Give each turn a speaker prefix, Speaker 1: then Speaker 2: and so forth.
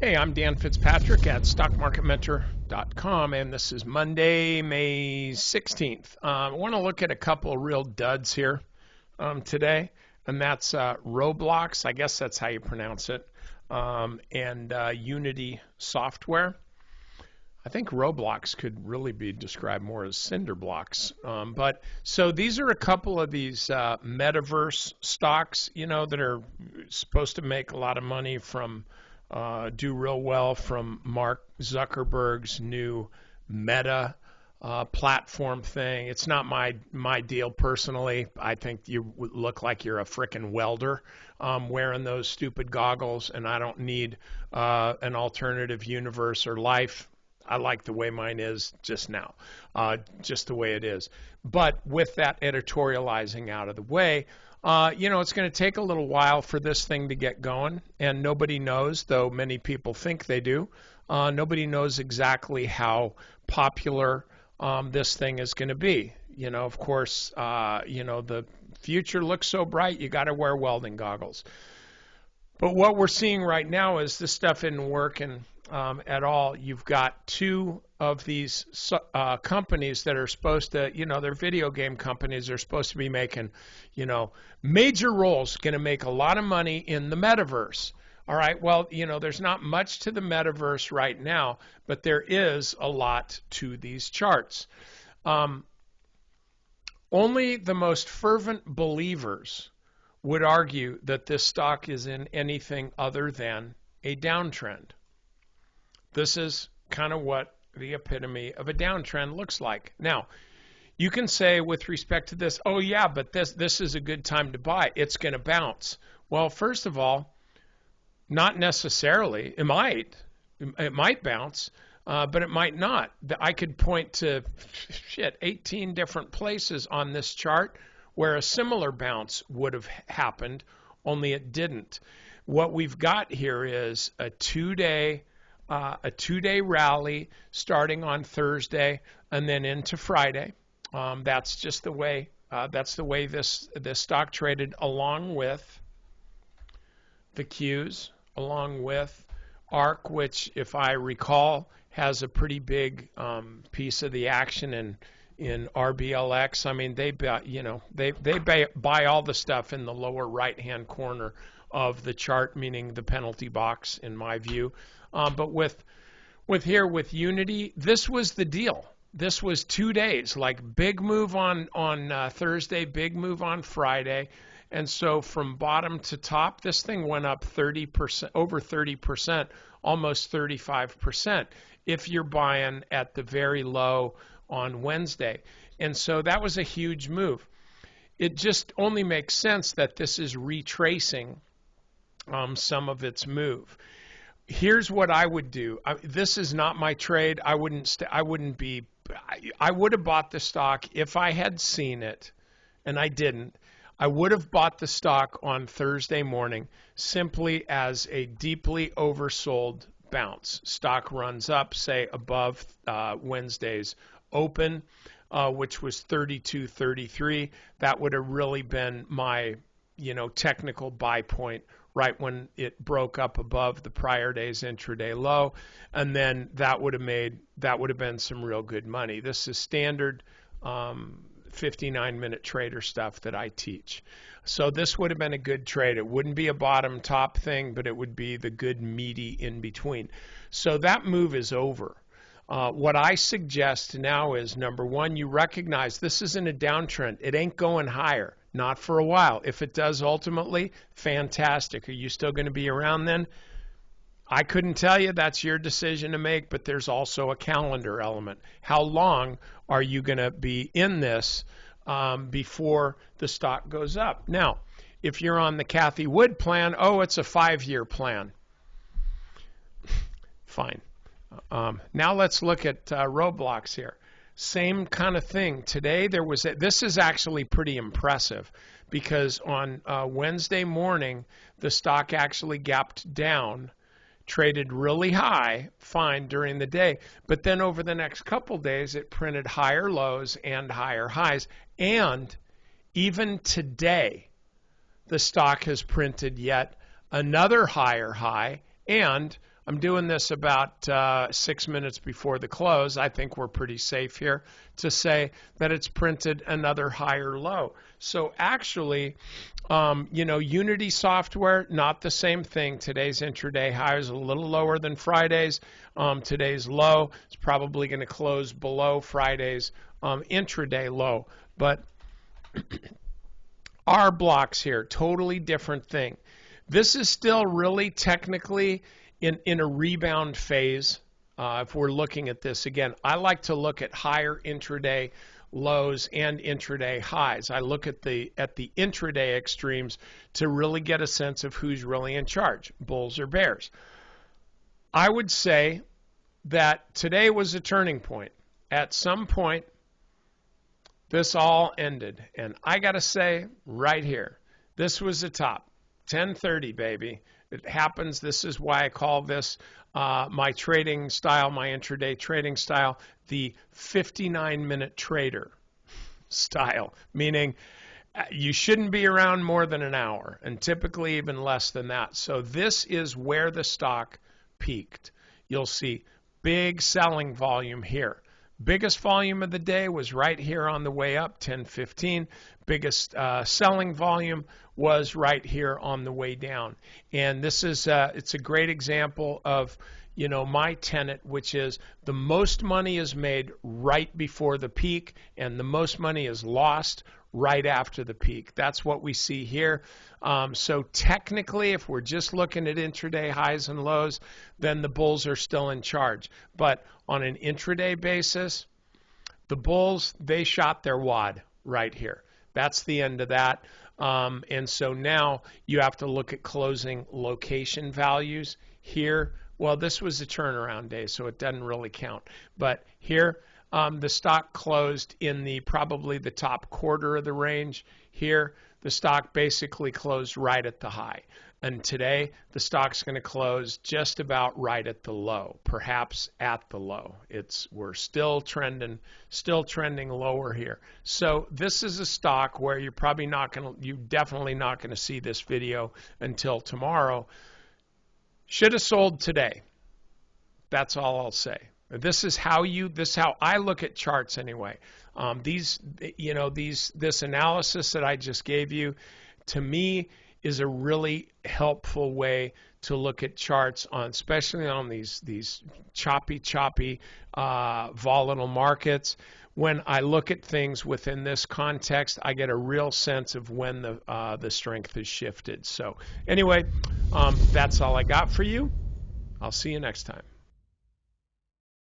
Speaker 1: Hey, I'm Dan Fitzpatrick at stockmarketmentor.com, and this is Monday, May 16th. I want to look at a couple of real duds here today, and that's Roblox, I guess that's how you pronounce it, and Unity Software. I think Roblox could really be described more as cinder blocks. But so these are a couple of these Metaverse stocks, that are supposed to make a lot of money from do real well from Mark Zuckerberg's new Meta platform thing. It's not my deal personally. I think you look like you're a frickin' welder wearing those stupid goggles, and I don't need an alternative universe or life. I like the way mine is just now, just the way it is. But with that editorializing out of the way, it's going to take a little while for this thing to get going, and nobody knows, though many people think they do. Nobody knows exactly how popular this thing is going to be. Of course, the future looks so bright, you got to wear welding goggles. But what we're seeing right now is this stuff isn't working at all. You've got two of these companies that are supposed to, they're video game companies. They're supposed to be making, major roles, going to make a lot of money in the metaverse. All right, well, there's not much to the metaverse right now, but there is a lot to these charts. Only the most fervent believers would argue that this stock is in anything other than a downtrend. This is kind of what the epitome of a downtrend looks like. Now, you can say with respect to this, oh yeah, but this is a good time to buy. It's going to bounce. Well, first of all, not necessarily. It might bounce, but it might not. I could point to 18 different places on this chart where a similar bounce would have happened, only it didn't. What we've got here is a two-day rally starting on Thursday and then into Friday. That's just the way. That's the way this stock traded, along with the Qs, along with ARK, which, if I recall, has a pretty big piece of the action in RBLX. I mean, they buy all the stuff in the lower right-hand corner of the chart, meaning the penalty box, in my view. But with Unity, this was the deal. This was 2 days, like big move on Thursday, big move on Friday. And so from bottom to top, this thing went up 30%, over 30%, almost 35% if you're buying at the very low on Wednesday. And so that was a huge move. It just only makes sense that this is retracing some of its move. Here's what I would do. This is not my trade. I would have bought the stock if I had seen it, and I didn't. I would have bought the stock on Thursday morning simply as a deeply oversold bounce. Stock runs up, say, above Wednesday's open, which was 32.33. That would have really been my, technical buy point right when it broke up above the prior day's intraday low, and then that would have been some real good money. This is standard 59-minute trader stuff that I teach. So this would have been a good trade. It wouldn't be a bottom top thing, but it would be the good meaty in between. So that move is over. What I suggest now is, number one, you recognize this isn't a downtrend. It ain't going higher, not for a while. If it does ultimately, fantastic. Are you still going to be around then? I couldn't tell you. That's your decision to make, but there's also a calendar element. How long are you going to be in this before the stock goes up? Now, if you're on the Kathy Wood plan, it's a 5-year plan. Fine. Now let's look at Roblox here. Same kind of thing. Today this is actually pretty impressive because on Wednesday morning, the stock actually gapped down, traded really high, fine during the day, but then over the next couple days, it printed higher lows and higher highs. And even today, the stock has printed yet another higher high And I'm doing this about 6 minutes before the close. I think we're pretty safe here to say that it's printed another higher low. So actually, Unity software, not the same thing. Today's intraday high is a little lower than Friday's. Today's low is probably going to close below Friday's intraday low. But our blocks here, totally different thing. This is still really technically in a rebound phase. If we're looking at this again, I like to look at higher intraday lows and intraday highs. I look at the intraday extremes to really get a sense of who's really in charge, bulls or bears. I would say that today was a turning point. At some point, this all ended, and I got to say right here, this was the top. 10:30, baby. It happens. This is why I call this my trading style, my intraday trading style, the 59-minute trader style, meaning you shouldn't be around more than an hour, and typically even less than that. So this is where the stock peaked. You'll see big selling volume here. Biggest volume of the day was right here on the way up, 10:15. Biggest selling volume was right here on the way down. And this is it's a great example of my tenet, which is the most money is made right before the peak, and the most money is lost right after the peak. That's what we see here. So technically, if we're just looking at intraday highs and lows, then the bulls are still in charge. But on an intraday basis, the bulls, they shot their wad right here. That's the end of that. And so now you have to look at closing location values here. Well, this was a turnaround day, so it doesn't really count. But here, the stock closed in probably the top quarter of the range. Here, the stock basically closed right at the high. And today, the stock's going to close just about right at the low, perhaps at the low. We're still trending lower here. So this is a stock where you're definitely not going to see this video until tomorrow. Should have sold today. That's all I'll say. This is how I look at charts anyway. This analysis that I just gave you, to me, is a really helpful way to look at charts especially on these choppy, volatile markets. When I look at things within this context, I get a real sense of when the strength has shifted. So anyway, that's all I got for you. I'll see you next time.